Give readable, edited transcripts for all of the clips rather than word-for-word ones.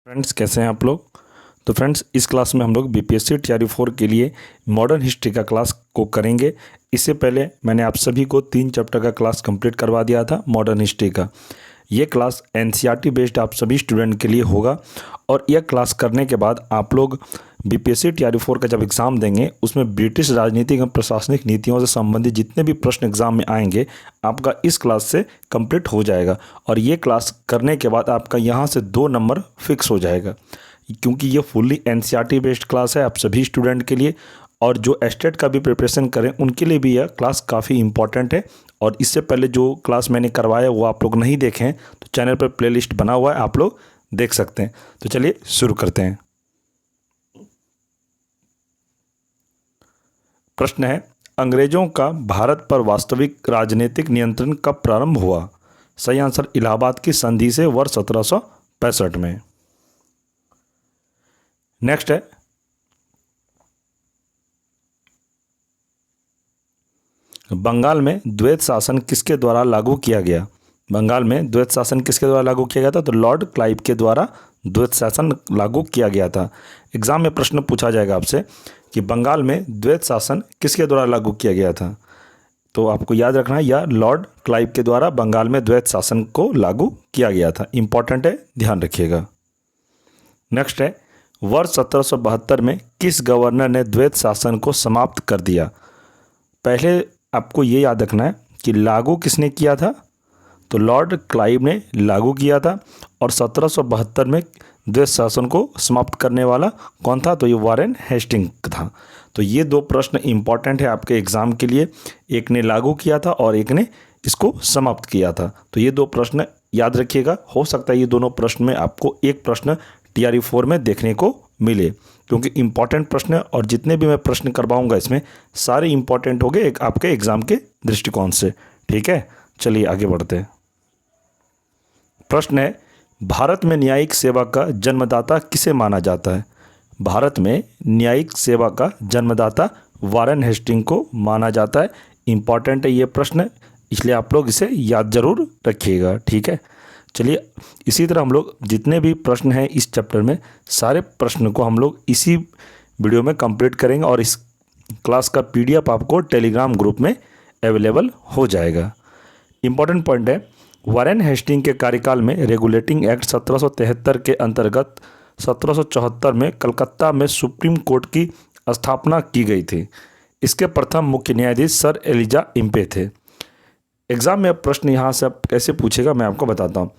Friends, कैसे हैं आप लोग। तो फ्रेंड्स, इस क्लास में हम लोग बीपीएससी टीआरई 4 के लिए मॉडर्न हिस्ट्री का क्लास को करेंगे। इससे पहले मैंने आप सभी को 3 चैप्टर का क्लास कंप्लीट करवा दिया था मॉडर्न हिस्ट्री का। ये क्लास एनसीईआरटी बेस्ड आप सभी स्टूडेंट के लिए होगा और यह क्लास करने के बाद आप लोग बीपीएससी टीआरई 4 का जब एग्ज़ाम देंगे उसमें ब्रिटिश राजनीतिक एवं प्रशासनिक नीतियों से संबंधित जितने भी प्रश्न एग्ज़ाम में आएंगे आपका इस क्लास से कंप्लीट हो जाएगा। और ये क्लास करने के बाद आपका यहाँ से 2 नंबर फिक्स हो जाएगा, क्योंकि ये फुल्ली एनसीईआरटी बेस्ड क्लास है आप सभी स्टूडेंट के लिए। और जो एस्टेट का भी प्रिपरेशन करें उनके लिए भी यह क्लास काफ़ी इंपॉर्टेंट है। और इससे पहले जो क्लास मैंने करवाया वो आप लोग नहीं देखे हैं तो चैनल पर प्लेलिस्ट बना हुआ है, आप लोग देख सकते हैं। तो चलिए शुरू करते हैं। प्रश्न है, अंग्रेजों का भारत पर वास्तविक राजनीतिक नियंत्रण कब प्रारंभ हुआ। सही आंसर इलाहाबाद की संधि से वर्ष 1765 में। नेक्स्ट है, बंगाल में द्वैत शासन किसके द्वारा लागू किया गया। बंगाल में द्वैत शासन किसके द्वारा लागू किया गया था, तो लॉर्ड क्लाइव के द्वारा द्वैत शासन लागू किया गया था। एग्जाम में प्रश्न पूछा जाएगा आपसे कि बंगाल में द्वैत शासन किसके द्वारा लागू किया गया था, तो आपको याद रखना है या लॉर्ड क्लाइव के द्वारा बंगाल में द्वैत शासन को लागू किया गया था। इंपॉर्टेंट है, ध्यान रखिएगा। नेक्स्ट है, वर्ष 1772 में किस गवर्नर ने द्वैत शासन को समाप्त कर दिया। पहले आपको ये याद रखना है कि लागू किसने किया था, तो लॉर्ड क्लाइव ने लागू किया था। और 1772 में द्वैत शासन को समाप्त करने वाला कौन था, तो ये वारेन हेस्टिंग था। तो ये 2 प्रश्न इंपॉर्टेंट है आपके एग्ज़ाम के लिए, एक ने लागू किया था और एक ने इसको समाप्त किया था। तो ये 2 प्रश्न याद रखिएगा। हो सकता है ये दोनों प्रश्न में आपको एक प्रश्न टीआरई 4 में देखने को मिले, क्योंकि इंपॉर्टेंट प्रश्न और जितने भी मैं प्रश्न करवाऊंगा इसमें सारे इंपॉर्टेंट होंगे एक आपके एग्जाम के दृष्टिकोण से। ठीक है, चलिए आगे बढ़ते हैं। प्रश्न है, भारत में न्यायिक सेवा का जन्मदाता किसे माना जाता है। भारत में न्यायिक सेवा का जन्मदाता वारेन हेस्टिंग को माना जाता है। इंपॉर्टेंट है ये प्रश्न, इसलिए आप लोग इसे याद जरूर रखिएगा। ठीक है, चलिए इसी तरह हम लोग जितने भी प्रश्न हैं इस चैप्टर में सारे प्रश्न को हम लोग इसी वीडियो में कंप्लीट करेंगे और इस क्लास का पीडीएफ आपको टेलीग्राम ग्रुप में अवेलेबल हो जाएगा। इंपॉर्टेंट पॉइंट है, वारेन हेस्टिंग के कार्यकाल में रेगुलेटिंग एक्ट 1773 के अंतर्गत 1774 में कलकत्ता में सुप्रीम कोर्ट की स्थापना की गई थी। इसके प्रथम मुख्य न्यायाधीश सर एलिजा इम्पे थे। एग्जाम में प्रश्न यहाँ से आप कैसे पूछेगा मैं आपको बताता हूँ।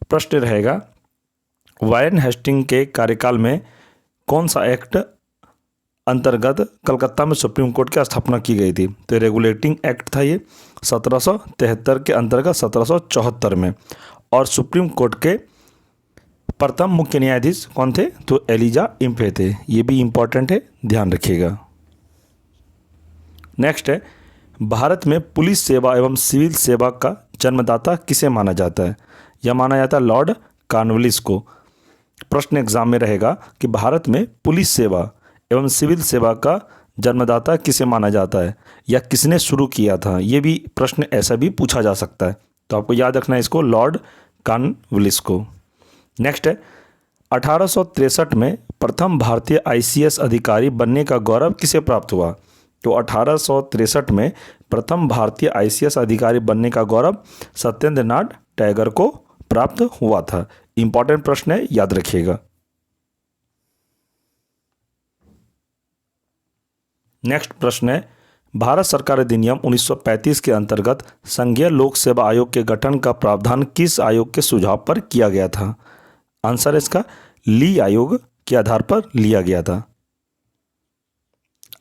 प्रश्न रहेगा, वारेन हेस्टिंग के कार्यकाल में कौन सा एक्ट अंतर्गत कलकत्ता में सुप्रीम कोर्ट की स्थापना की गई थी, तो रेगुलेटिंग एक्ट था ये 1773 के अंतर्गत 1774 में। और सुप्रीम कोर्ट के प्रथम मुख्य न्यायाधीश कौन थे, तो एलिजा इम्पे थे। ये भी इंपॉर्टेंट है, ध्यान रखिएगा। नेक्स्ट है, भारत में पुलिस सेवा एवं सिविल सेवा का जन्मदाता किसे माना जाता है। यह माना जाता है लॉर्ड कॉर्नवालिस को। प्रश्न एग्जाम में रहेगा कि भारत में पुलिस सेवा एवं सिविल सेवा का जन्मदाता किसे माना जाता है या किसने शुरू किया था। ये भी प्रश्न ऐसा भी पूछा जा सकता है, तो आपको याद रखना है इसको, लॉर्ड कॉर्नवालिस को। नेक्स्ट है, 1863 में प्रथम भारतीय आईसीएस अधिकारी बनने का गौरव किसे प्राप्त हुआ। तो 1863 में प्रथम भारतीय आईसीएस अधिकारी बनने का गौरव सत्येंद्र नाथ टैगर को प्राप्त हुआ था। इंपॉर्टेंट प्रश्न है, याद रखिएगा। नेक्स्ट प्रश्न है, भारत सरकार अधिनियम 1935 के अंतर्गत संघीय लोक सेवा आयोग के गठन का प्रावधान किस आयोग के सुझाव पर किया गया था। आंसर है इसका ली आयोग के आधार पर लिया गया था।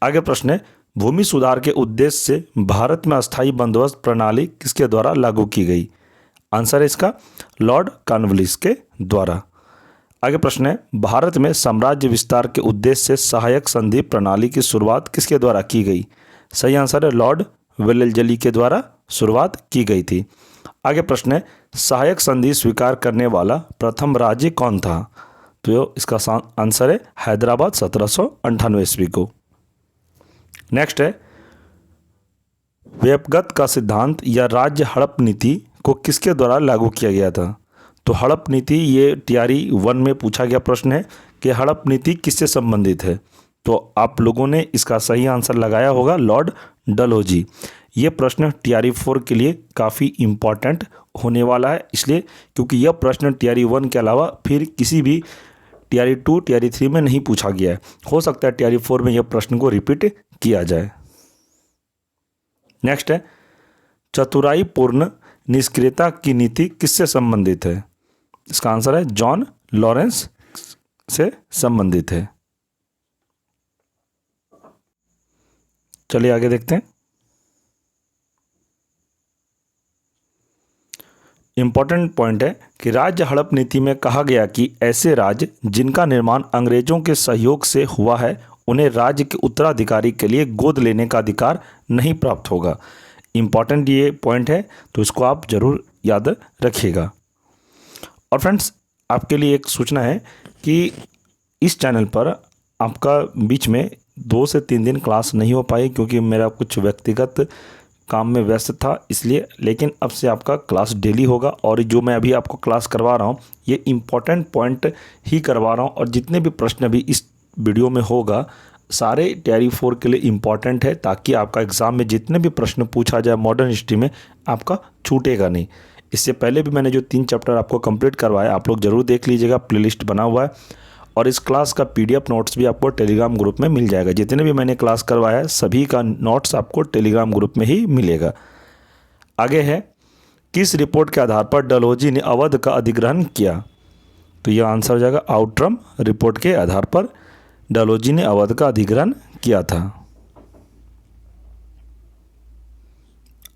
आगे प्रश्न है, भूमि सुधार के उद्देश्य से भारत में अस्थायी बंदोबस्त प्रणाली किसके द्वारा लागू की गई। आंसर है इसका लॉर्ड कॉर्नवालिस के द्वारा। आगे प्रश्न है, भारत में साम्राज्य विस्तार के उद्देश्य से सहायक संधि प्रणाली की शुरुआत किसके द्वारा की गई। सही आंसर है लॉर्ड वेलेस्ली के द्वारा शुरुआत की गई थी। आगे प्रश्न है, सहायक संधि स्वीकार करने वाला प्रथम राज्य कौन था, तो इसका आंसर है हैदराबाद 1798 ईस्वी को। नेक्स्ट है, व्यपगत का सिद्धांत या राज्य हड़प नीति को किसके द्वारा लागू किया गया था, तो हड़प नीति ये टीआरई 1 में पूछा गया प्रश्न है कि हड़प नीति किससे संबंधित है। तो आप लोगों ने इसका सही आंसर लगाया होगा लॉर्ड डलहौजी। ये प्रश्न टीआरई 4 के लिए काफ़ी इम्पॉर्टेंट होने वाला है, इसलिए क्योंकि यह प्रश्न टीआरई 1 के अलावा फिर किसी भी टीआरई 2 टीआरई 3 में नहीं पूछा गया है। हो सकता है टीआरई 4 में यह प्रश्न को रिपीट किया जाए। नेक्स्ट है, चतुराईपूर्ण निष्क्रियता की नीति किससे संबंधित है। इसका आंसर है जॉन लॉरेंस से संबंधित है। चलिए आगे देखते हैं। इंपॉर्टेंट पॉइंट है कि राज्य हड़प नीति में कहा गया कि ऐसे राज्य जिनका निर्माण अंग्रेजों के सहयोग से हुआ है उन्हें राज्य के उत्तराधिकारी के लिए गोद लेने का अधिकार नहीं प्राप्त होगा। इंपॉर्टेंट ये पॉइंट है, तो इसको आप जरूर याद रखिएगा। और फ्रेंड्स, आपके लिए एक सूचना है कि इस चैनल पर आपका बीच में 2 से 3 दिन क्लास नहीं हो पाई क्योंकि मेरा कुछ व्यक्तिगत काम में व्यस्त था, इसलिए। लेकिन अब से आपका क्लास डेली होगा और जो मैं अभी आपको क्लास करवा रहा हूँ ये इम्पॉर्टेंट पॉइंट ही करवा रहा हूँ, और जितने भी प्रश्न भी इस वीडियो में होगा सारे टीआरई 4 के लिए इम्पॉर्टेंट है, ताकि आपका एग्ज़ाम में जितने भी प्रश्न पूछा जाए मॉडर्न हिस्ट्री में आपका छूटेगा नहीं। इससे पहले भी मैंने जो 3 चैप्टर आपको कंप्लीट करवाया आप लोग ज़रूर देख लीजिएगा, प्लेलिस्ट बना हुआ है। और इस क्लास का पीडीएफ नोट्स भी आपको टेलीग्राम ग्रुप में मिल जाएगा। जितने भी मैंने क्लास करवाया है सभी का नोट्स आपको टेलीग्राम ग्रुप में ही मिलेगा। आगे है, किस रिपोर्ट के आधार पर डलहौजी ने अवध का अधिग्रहण किया। तो यह आंसर हो जाएगा आउटरम रिपोर्ट के आधार पर डलहौजी ने अवध का अधिग्रहण किया था।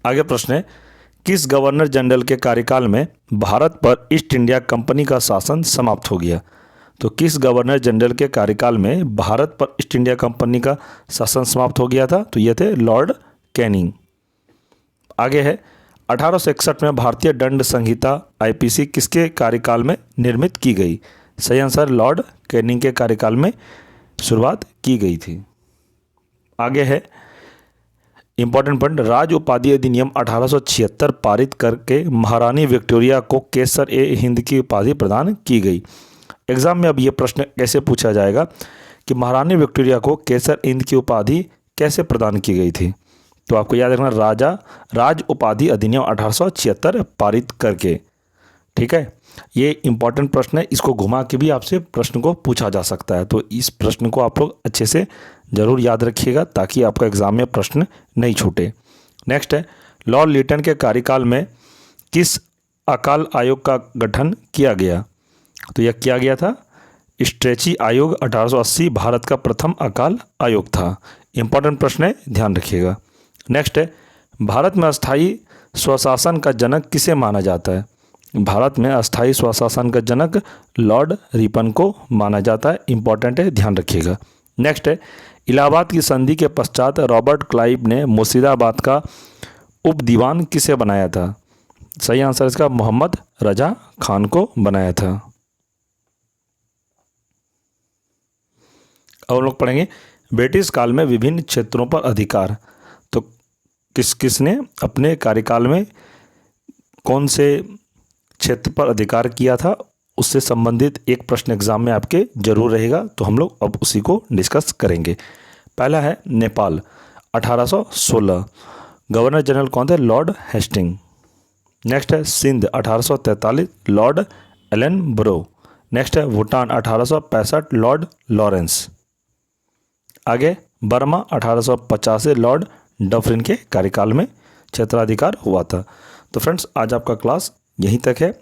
आगे प्रश्न है, किस गवर्नर जनरल के कार्यकाल में भारत पर ईस्ट इंडिया कंपनी का शासन समाप्त हो गया। तो किस गवर्नर जनरल के कार्यकाल में भारत पर ईस्ट इंडिया कंपनी का शासन समाप्त हो गया था। तो ये थे लॉर्ड कैनिंग। आगे है, 1861 में भारतीय दंड संहिता आईपीसी किसके कार्यकाल में निर्मित की गई। सही आंसर लॉर्ड कैनिंग के कार्यकाल में शुरुआत की गई थी। आगे है इंपॉर्टेंट पॉइंट, राज उपाधि अधिनियम 1876 पारित करके महारानी विक्टोरिया को केसर ए हिंद की उपाधि प्रदान की गई। एग्जाम में अब ये प्रश्न कैसे पूछा जाएगा कि महारानी विक्टोरिया को केसर हिंद की उपाधि कैसे प्रदान की गई थी। तो आपको याद रखना, राज उपाधि अधिनियम 1876 पारित करके। ठीक है, ये इंपॉर्टेंट प्रश्न है, इसको घुमा के भी आपसे प्रश्न को पूछा जा सकता है। तो इस प्रश्न को आप लोग अच्छे से ज़रूर याद रखिएगा ताकि आपका एग्जाम में प्रश्न नहीं छूटे। नेक्स्ट है, लॉर्ड लिटन के कार्यकाल में किस अकाल आयोग का गठन किया गया। तो यह किया गया था स्ट्रेची आयोग। 1880 भारत का प्रथम अकाल आयोग था। इंपॉर्टेंट प्रश्न है, ध्यान रखिएगा। नेक्स्ट है, भारत में अस्थाई स्वशासन का जनक किसे माना जाता है। भारत में अस्थाई स्वशासन का जनक लॉर्ड रिपन को माना जाता है। इंपॉर्टेंट है, ध्यान रखिएगा। नेक्स्ट है, इलाहाबाद की संधि के पश्चात रॉबर्ट क्लाइव ने मुर्शिदाबाद का उप दीवान किसे बनाया था। सही आंसर इसका मोहम्मद रजा खान को बनाया था। अब हम लोग पढ़ेंगे ब्रिटिश काल में विभिन्न क्षेत्रों पर अधिकार। तो किसने अपने कार्यकाल में कौन से क्षेत्र पर अधिकार किया था, उससे संबंधित एक प्रश्न एग्जाम में आपके जरूर रहेगा। तो हम लोग अब उसी को डिस्कस करेंगे। पहला है नेपाल 1816, गवर्नर जनरल कौन थे, लॉर्ड हेस्टिंग। नेक्स्ट है Sindh 1843, lord Ellenborough. Next है भूटान 1865, लॉर्ड लॉरेंस। आगे बर्मा 1850, लॉर्ड डफरिन के कार्यकाल में क्षेत्राधिकार हुआ था। तो फ्रेंड्स, आज आपका क्लास यहीं तक है।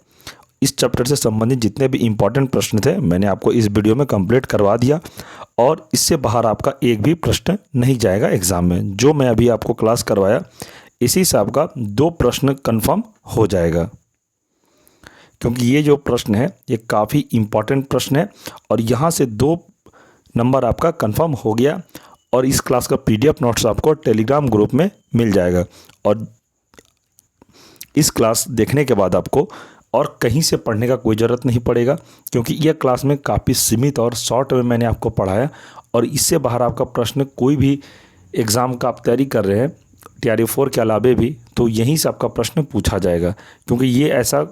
इस चैप्टर से संबंधित जितने भी इंपॉर्टेंट प्रश्न थे मैंने आपको इस वीडियो में कंप्लीट करवा दिया, और इससे बाहर आपका एक भी प्रश्न नहीं जाएगा एग्जाम में। जो मैं अभी आपको क्लास करवाया इसी से आपका 2 प्रश्न कंफर्म हो जाएगा, क्योंकि ये जो प्रश्न है ये काफ़ी इंपॉर्टेंट प्रश्न है और यहाँ से 2 नंबर आपका कंफर्म हो गया। और इस क्लास का पीडीएफ नोट्स आपको टेलीग्राम ग्रुप में मिल जाएगा। और इस क्लास देखने के बाद आपको और कहीं से पढ़ने का कोई ज़रूरत नहीं पड़ेगा, क्योंकि यह क्लास में काफ़ी सीमित और शॉर्ट में मैंने आपको पढ़ाया। और इससे बाहर आपका प्रश्न कोई भी एग्ज़ाम का आप तैयारी कर रहे हैं टीआरई 4 के अलावे भी, तो यहीं से आपका प्रश्न पूछा जाएगा, क्योंकि ये ऐसा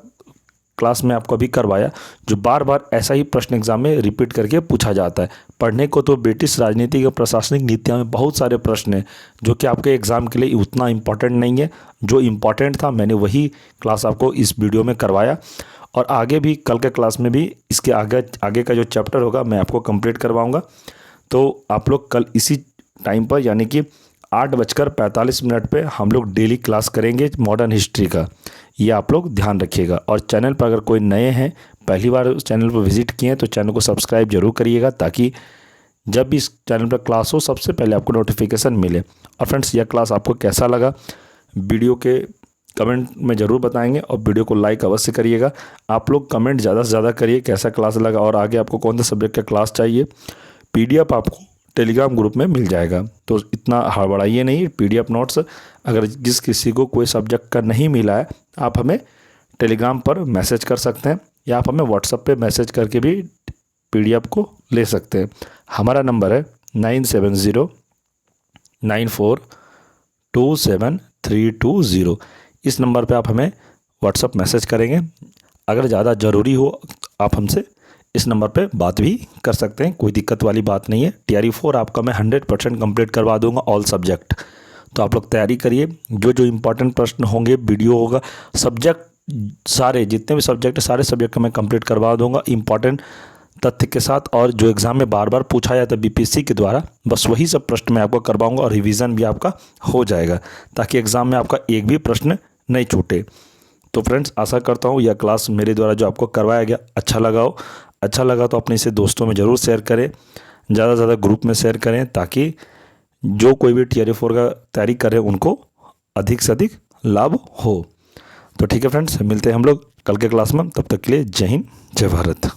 क्लास में आपको अभी करवाया, जो बार बार ऐसा ही प्रश्न एग्जाम में रिपीट करके पूछा जाता है। पढ़ने को तो ब्रिटिश राजनीतिक और प्रशासनिक नीतियाँ में बहुत सारे प्रश्न हैं जो कि आपके एग्ज़ाम के लिए उतना इम्पॉर्टेंट नहीं है। जो इम्पॉर्टेंट था मैंने वही क्लास आपको इस वीडियो में करवाया, और आगे भी कल के क्लास में भी इसके आगे का जो चैप्टर होगा मैं आपको कंप्लीट करवाऊँगा। तो आप लोग कल इसी टाइम पर यानी कि 8:45 पे हम लोग डेली क्लास करेंगे मॉडर्न हिस्ट्री का, ये आप लोग ध्यान रखिएगा। और चैनल पर अगर कोई नए हैं, पहली बार उस चैनल पर विजिट किए हैं, तो चैनल को सब्सक्राइब जरूर करिएगा ताकि जब भी इस चैनल पर क्लास हो सबसे पहले आपको नोटिफिकेशन मिले। और फ्रेंड्स, यह क्लास आपको कैसा लगा वीडियो के कमेंट में ज़रूर बताएंगे, और वीडियो को लाइक अवश्य करिएगा। आप लोग कमेंट ज़्यादा से ज़्यादा करिए कैसा क्लास लगा और आगे आपको कौन सा सब्जेक्ट का क्लास चाहिए। PDF आपको टेलीग्राम ग्रुप में मिल जाएगा, तो इतना हड़बड़ाइए नहीं। PDF नोट्स अगर जिस किसी को कोई सब्जेक्ट का नहीं मिला है, आप हमें टेलीग्राम पर मैसेज कर सकते हैं, या आप हमें व्हाट्सएप पे मैसेज करके भी PDF को ले सकते हैं। हमारा नंबर है 9709427320। इस नंबर पे आप हमें व्हाट्सएप मैसेज करेंगे। अगर ज़्यादा ज़रूरी हो आप हमसे इस नंबर पे बात भी कर सकते हैं, कोई दिक्कत वाली बात नहीं है। TRE 4 आपका मैं 100% कंप्लीट करवा दूंगा ऑल सब्जेक्ट। तो आप लोग तैयारी करिए, जो जो इम्पोर्टेंट प्रश्न होंगे वीडियो होगा, सब्जेक्ट सारे जितने भी सब्जेक्ट सारे सब्जेक्ट का मैं कंप्लीट करवा दूंगा इम्पॉर्टेंट तथ्य के साथ। और जो एग्ज़ाम में बार बार पूछा जाता है BPSC के द्वारा, बस वही सब प्रश्न मैं आपको करवाऊँगा, और रिविज़न भी आपका हो जाएगा ताकि एग्ज़ाम में आपका एक भी प्रश्न नहीं छूटे। तो फ्रेंड्स, आशा करता हूँ यह क्लास मेरे द्वारा जो आपको करवाया गया अच्छा लगा हो। अच्छा लगा तो अपने इसे दोस्तों में ज़रूर शेयर करें, ज़्यादा से ज़्यादा ग्रुप में शेयर करें, ताकि जो कोई भी TRE 4 का तैयारी करे उनको अधिक से अधिक लाभ हो। तो ठीक है फ्रेंड्स, मिलते हैं हम लोग कल के क्लास में। तब तक के लिए जय हिंद, जय भारत।